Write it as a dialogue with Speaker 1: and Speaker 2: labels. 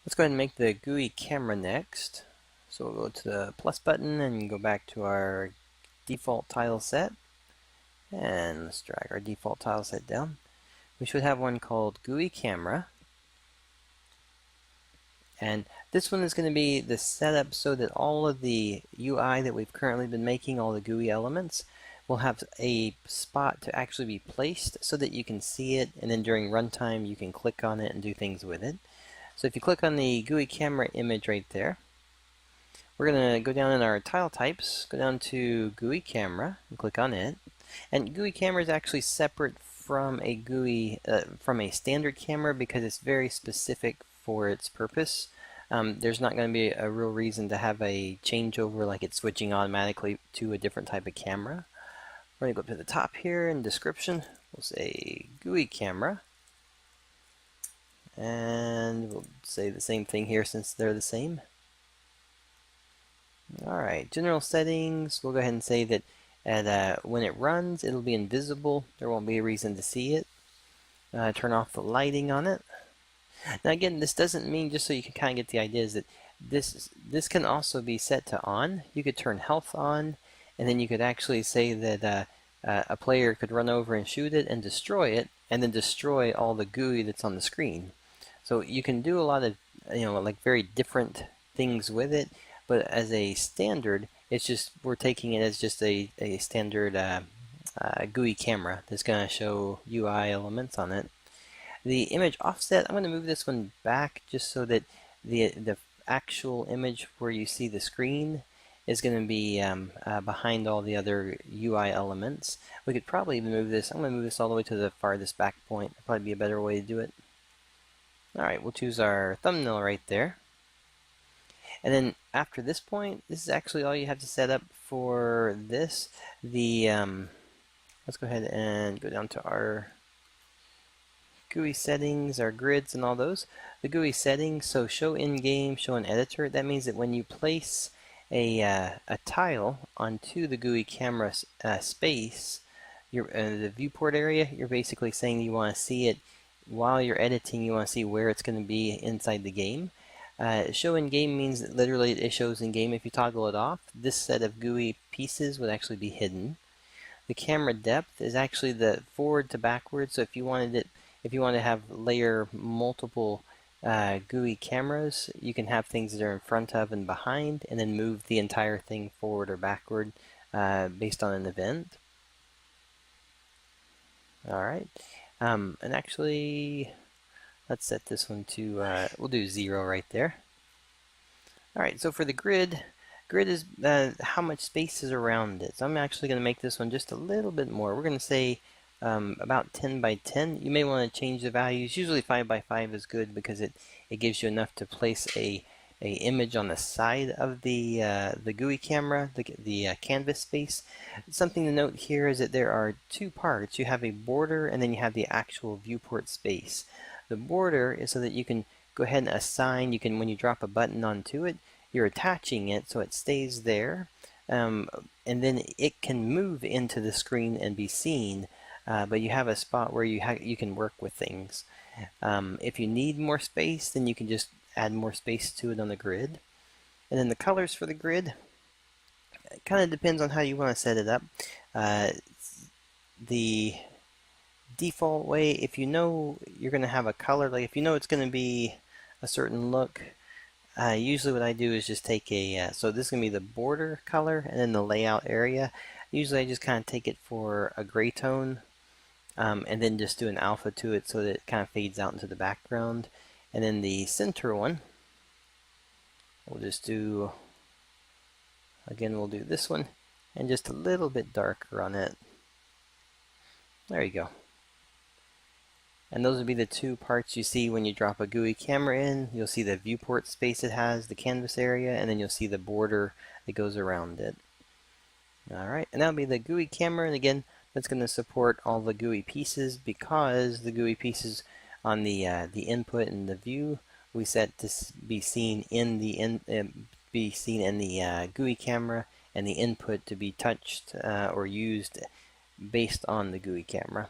Speaker 1: Let's go ahead and make the GUI camera next. So we'll go to the plus button and go back to our default tile set. And let's drag our default tile set down. We should have one called GUI Camera. And this one is going to be the setup so that all of the UI that we've currently been making, all the GUI elements, will have a spot to actually be placed so that you can see it, and then during runtime you can click on it and do things with it. So if you click on the GUI camera image right there, we're going to go down in our tile types, go down to GUI camera and click on it. And GUI camera is actually separate from a GUI, from a standard camera, because it's very specific for its purpose. There's not going to be a real reason to have a changeover like it's switching automatically to a different type of camera. We're going to go up to the top here in description. We'll say GUI camera. And we'll say the same thing here since they're the same. Alright, general settings, we'll go ahead and say that when it runs, it'll be invisible. There won't be a reason to see it. Turn off the lighting on it. Now again, this doesn't mean, just so you can kind of get the idea, is that this can also be set to on. You could turn health on, and then you could actually say that a player could run over and shoot it and destroy it, and then destroy all the GUI that's on the screen. So you can do a lot of, like very different things with it, but as a standard, it's just, we're taking it as just a standard GUI camera that's going to show UI elements on it. The image offset, I'm going to move this one back just so that the actual image where you see the screen is going to be behind all the other UI elements. We could probably even move this, I'm going to move this all the way to the farthest back point. That'd probably be a better way to do it. Alright, we'll choose our thumbnail right there. And then after this point, this is actually all you have to set up for this. Let's go ahead and go down to our GUI settings, our grids and all those. The GUI settings, so show in-game, show in editor. That means that when you place a tile onto the GUI camera space, the viewport area, you're basically saying you want to see it while you're editing. You want to see where it's going to be inside the game. Show in game means that literally it shows in game. If you toggle it off, this set of GUI pieces would actually be hidden. The camera depth is actually the forward to backward. So if you wanted to have layer multiple GUI cameras, you can have things that are in front of and behind, and then move the entire thing forward or backward based on an event. Alright, and actually, let's set this one to, we'll do 0 right there. Alright, so for the grid is how much space is around it. So I'm actually going to make this one just a little bit more. We're going to say about 10 by 10. You may want to change the values. Usually 5 by 5 is good because it gives you enough to place a image on the side of the GUI camera, the canvas space. Something to note here is that there are two parts. You have a border, and then you have the actual viewport space. The border is so that you can go ahead and assign, when you drop a button onto it, you're attaching it so it stays there, and then it can move into the screen and be seen, but you have a spot where you can work with things. If you need more space, then you can just add more space to it on the grid. And then the colors for the grid, it kind of depends on how you want to set it up. The default way, if you know you're going to have a color, like if you know it's going to be a certain look, usually what I do is just take so this is going to be the border color, and then the layout area. Usually I just kind of take it for a gray tone, and then just do an alpha to it so that it kind of fades out into the background. And then the center one, we'll just do, again, we'll do this one, and just a little bit darker on it. There you go. And those would be the two parts you see when you drop a GUI camera in. You'll see the viewport space it has, the canvas area, and then you'll see the border that goes around it. Alright, and that'll be the GUI camera, and again, that's going to support all the GUI pieces, because the GUI pieces on the input and the view we set to be seen in the GUI camera, and the input to be touched or used based on the GUI camera.